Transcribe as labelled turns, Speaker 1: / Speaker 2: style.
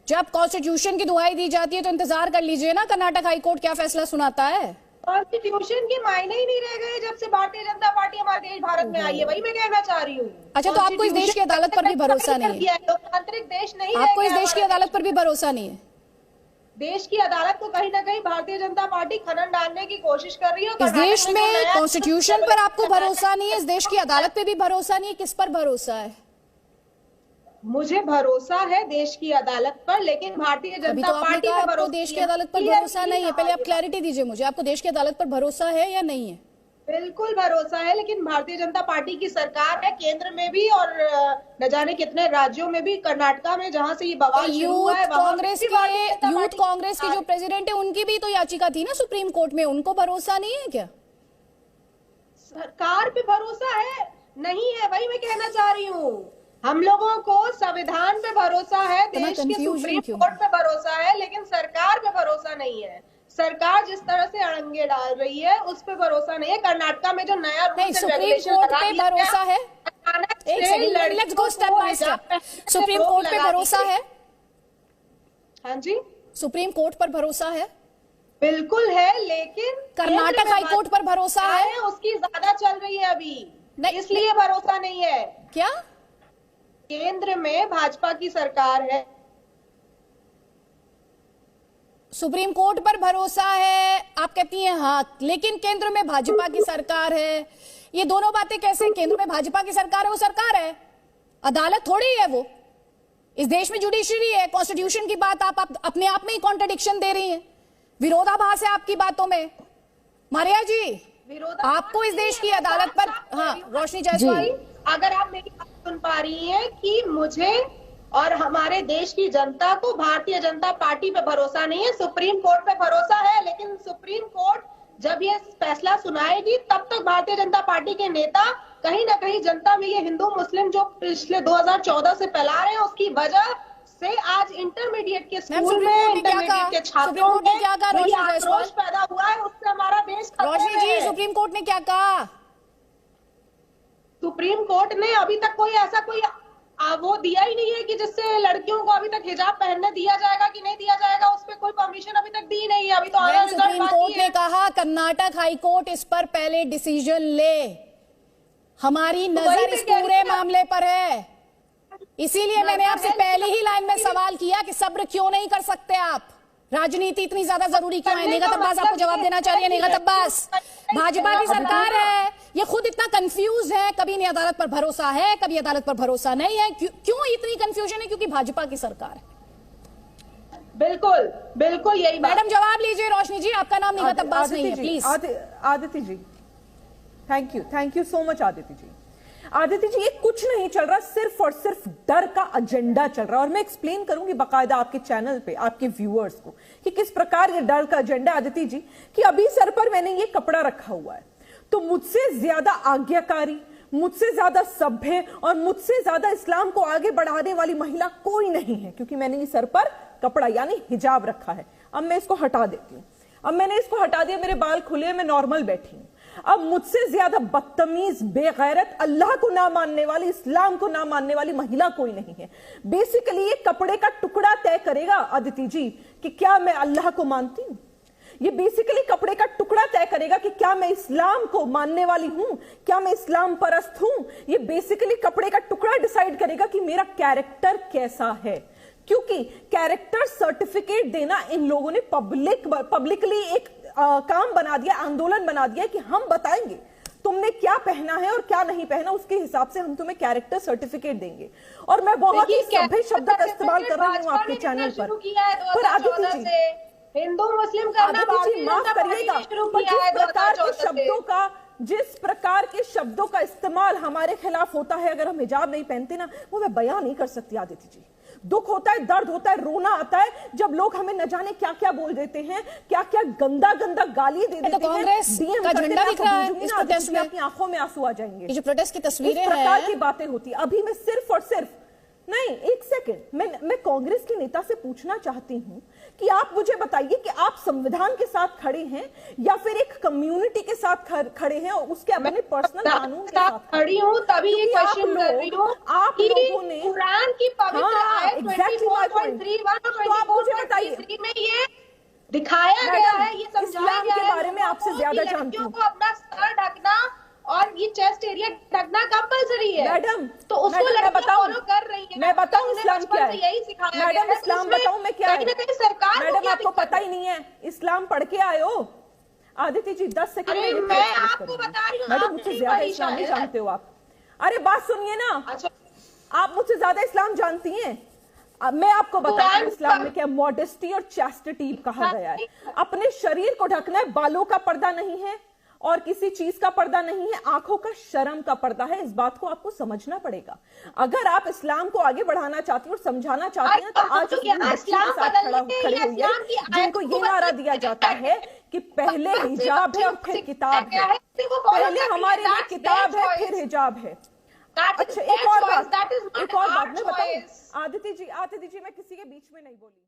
Speaker 1: जब कॉन्स्टिट्यूशन की दुहाई दी जाती है तो इंतजार कर लीजिए ना कर्नाटक हाईकोर्ट क्या फैसला सुनाता है।
Speaker 2: कॉन्स्टिट्यूशन के मायने ही नहीं रह गए जब से भारतीय जनता पार्टी हमारे देश भारत में आई है, वही मैं कहना चाह रही हूँ।
Speaker 1: अच्छा, तो आपको इस देश की अदालत पर भी भरोसा नहीं है?
Speaker 2: लोकतांत्रिक देश नहीं,
Speaker 1: आपको इस देश की अदालत पर भी भरोसा नहीं है?
Speaker 2: देश की अदालत को कहीं ना कहीं भारतीय जनता पार्टी खनन डालने की कोशिश कर रही है।
Speaker 1: इस देश में कॉन्स्टिट्यूशन पर आपको भरोसा नहीं है, इस देश की अदालत पे भी भरोसा नहीं है, किस पर भरोसा है?
Speaker 2: मुझे भरोसा है देश की अदालत पर, लेकिन भारतीय जनता पार्टी पर
Speaker 1: आपको देश की अदालत पर भरोसा नहीं है। पहले आप क्लैरिटी दीजिए मुझे, आपको देश की अदालत पर भरोसा है या नहीं है?
Speaker 2: बिल्कुल भरोसा है, लेकिन भारतीय जनता पार्टी की सरकार है केंद्र में भी और न जाने कितने राज्यों में भी, कर्नाटका में जहां से ये बवाल शुरू हुआ है।
Speaker 1: यूथ कांग्रेस के जो प्रेसिडेंट है उनकी भी तो याचिका थी ना सुप्रीम कोर्ट में, उनको भरोसा नहीं है क्या?
Speaker 2: सरकार पे भरोसा है नहीं है, वही मैं कहना चाह रही हूँ। हम लोगों को संविधान पे भरोसा है, देश के सुप्रीम कोर्ट पे भरोसा है, लेकिन सरकार पे भरोसा नहीं है। सरकार जिस तरह से अड़ंगे डाल रही है उस पे भरोसा नहीं है। कर्नाटका में जो नया रूल्स एंड रेगुलेशन लगा दिया है,
Speaker 1: भरोसा है। Let's go step by step. Supreme court पे भरोसा है?
Speaker 2: हाँ जी,
Speaker 1: सुप्रीम कोर्ट पर भरोसा है?
Speaker 2: बिल्कुल है, लेकिन
Speaker 1: कर्नाटक हाईकोर्ट पर भरोसा है?
Speaker 2: उसकी ज्यादा चल रही है अभी, इसलिए भरोसा नहीं है।
Speaker 1: क्या
Speaker 2: केंद्र में भाजपा की सरकार है?
Speaker 1: सुप्रीम कोर्ट पर भरोसा है आप कहती हैं, हाँ, लेकिन केंद्र में भाजपा की सरकार है। ये दोनों बातें कैसे? केंद्र में भाजपा की सरकार है, वो सरकार है, अदालत थोड़ी है वो। इस देश में जुडिशरी है। कॉन्स्टिट्यूशन की बात आप अपने आप में ही कॉन्ट्रडिक्शन दे रही हैं, विरोधाभास है आपकी बातों में। मारिया जी, आपको इस देश की अदालत पर, हाँ रोशनी जायसवाल,
Speaker 2: अगर आप मेरी बात सुन पा रही हैं कि मुझे और हमारे देश की जनता को भारतीय जनता पार्टी पे भरोसा नहीं है, सुप्रीम कोर्ट पे भरोसा है, लेकिन सुप्रीम कोर्ट जब ये फैसला सुनाएगी तब तक भारतीय जनता पार्टी के नेता कहीं ना कहीं जनता में ये हिंदू मुस्लिम जो पिछले 2014 से फैला रहे हैं, उसकी वजह से आज इंटरमीडिएट के स्कूल में इंटरमीडिएट के छात्रों में आक्रोश पैदा हुआ है, उससे हमारा देश
Speaker 1: रोशनी जी, सुप्रीम कोर्ट ने क्या कहा?
Speaker 2: सुप्रीम कोर्ट ने अभी तक कोई ऐसा कोई वो दिया ही नहीं है कि जिससे लड़कियों को अभी तक हिजाब पहनने दिया जाएगा कि नहीं दिया जाएगा, उस पर कोई परमिशन अभी तक दी नहीं है। अभी तो
Speaker 1: सुप्रीम कोर्ट ने कहा कर्नाटक हाईकोर्ट इस पर पहले डिसीजन ले, हमारी नजर इस पूरे मामले पर है। इसीलिए मैंने आपसे पहली ही लाइन में सवाल किया कि सब्र क्यों नहीं कर सकते आप, राजनीति इतनी ज्यादा जरूरी क्यों है? निगत अब्बास आपको जवाब देना चाह रही है। निगत अब्बास, भाजपा की सरकार है, ये खुद इतना कंफ्यूज है, कभी नहीं अदालत पर भरोसा है, कभी अदालत पर भरोसा नहीं है। क्यों इतनी कंफ्यूजन है? क्योंकि भाजपा की सरकार है।
Speaker 2: बिल्कुल बिल्कुल यही बात।
Speaker 1: मैडम जवाब लीजिए। रोशनी जी, आपका नाम निगत अब्बास नहीं है, please.
Speaker 3: Aditi ji, thank you so much Aditi ji. Aditi ji, ये कुछ नहीं चल रहा, सिर्फ और सिर्फ डर का एजेंडा चल रहा है। और मैं एक्सप्लेन करूंगी बाकायदा आपके चैनल पे आपके व्यूअर्स को कि किस प्रकार ये डर का एजेंडा। आदिति जी, कि अभी सर पर मैंने ये कपड़ा रखा हुआ है, तो मुझसे ज्यादा आज्ञाकारी, मुझसे ज्यादा सभ्य और मुझसे ज्यादा इस्लाम को आगे बढ़ाने वाली महिला कोई नहीं है, क्योंकि मैंने ये सर पर कपड़ा यानी हिजाब रखा है। अब मैं इसको हटा देती हूँ, अब मैंने इसको हटा दिया, मेरे बाल खुले, मैं नॉर्मल बैठी हूं। अब मुझसे ज्यादा बदतमीज, बेगैरत, अल्लाह को ना मानने वाली, इस्लाम को ना मानने वाली महिला कोई नहीं है। बेसिकली ये कपड़े का टुकड़ा तय करेगा आदिति जी कि क्या मैं अल्लाह को मानती हूं। ये बेसिकली कपड़े का टुकड़ा तय करेगा कि क्या मैं इस्लाम को मानने वाली हूं, क्या मैं इस्लाम परस्त हूं। ये बेसिकली कपड़े का टुकड़ा डिसाइड करेगा कि मेरा कैरेक्टर कैसा है, क्योंकि कैरेक्टर सर्टिफिकेट देना इन लोगों ने पब्लिकली एक काम बना दिया, आंदोलन बना दिया कि हम बताएंगे तुमने क्या पहना है और क्या नहीं पहना, उसके हिसाब से हम तुम्हें कैरेक्टर सर्टिफिकेट देंगे। और मैं बहुत ही सभ्य शब्द का इस्तेमाल कर रही हूँ आपके चैनल पर आदिति जी,
Speaker 2: हिंदू मुस्लिम
Speaker 3: माफ करिएगा, जिस प्रकार के शब्दों का इस्तेमाल हमारे खिलाफ होता है अगर हम हिजाब नहीं पहनते ना, वो मैं बयां नहीं कर सकती आदिति जी। दुख होता है, दर्द होता है, रोना आता है जब लोग हमें न जाने क्या क्या बोल देते हैं, क्या क्या गंदा गंदा गाली दे देते हैं।
Speaker 1: कांग्रेस का झंडा दिख रहा है इस प्रोटेस्ट में,
Speaker 3: आपकी आंखों में आंसू आ जाएंगे।
Speaker 1: ये जो प्रोटेस्ट की तस्वीरें हैं,
Speaker 3: इस प्रकार की बातें होती है। अभी मैं सिर्फ और सिर्फ नहीं, एक सेकंड, मैं कांग्रेस के नेता से पूछना चाहती हूं कि आप मुझे बताइए कि आप संविधान के साथ खड़े हैं या फिर एक कम्युनिटी के साथ खड़े हैं और उसके अपने पर्सनल कानून के साथ
Speaker 2: खड़ी हूँ, तभी ये क्वेश्चन कर रही हूँ।
Speaker 3: आप लोगों ने
Speaker 2: कुरान की पवित्र आयत 24.31
Speaker 3: तो आप मुझे बताइए
Speaker 2: 24.33 में ये दिखाया गया है, ये समझाया गया है
Speaker 3: के बारे में आपसे ज्यादा जानती हूँ।
Speaker 2: को अपना सर ढकना और ये चेस्ट एरिया ढकना कंपलसरी है
Speaker 3: मैडम,
Speaker 2: तो उसको लड़कियां फॉलो कर रही है।
Speaker 3: मैं बताऊं इस्लाम क्या है?
Speaker 2: यही सिखाया
Speaker 3: मैडम इस्लाम बताऊं मैं क्या है?
Speaker 2: कहीं ना कहीं सरकार
Speaker 3: मैडम आपको पता ही नहीं है, इस्लाम पढ़ के आए हो? आदित्य जी 10 सेकंड में
Speaker 2: मैं आपको बता रही हूँ,
Speaker 3: मैडम मुझसे ज्यादा इस्लाम नहीं जानते हो आप। अरे बात सुनिए ना,
Speaker 2: अच्छा
Speaker 3: आप मुझसे ज्यादा इस्लाम जानती हैं। मैं आपको बताती हूँ इस्लाम में क्या मॉडेस्टी और चैस्टिटी कहा गया है। अपने शरीर को ढकना है, बालों का पर्दा नहीं है और किसी चीज का पर्दा नहीं है, आंखों का शर्म का पर्दा है। इस बात को आपको समझना पड़ेगा। अगर आप इस्लाम को आगे बढ़ाना चाहती हैं और समझाना चाहती हैं तो आज इस्लाम के साथ खड़े होइए, जिनको ये नारा दिया जाता है कि पहले हिजाब है और फिर किताब है। पहले हमारे लिए किताब है, फिर हिजाब है। अच्छा एक और बात मैं बताऊं, आदित्य जी मैं किसी के बीच में नहीं बोली।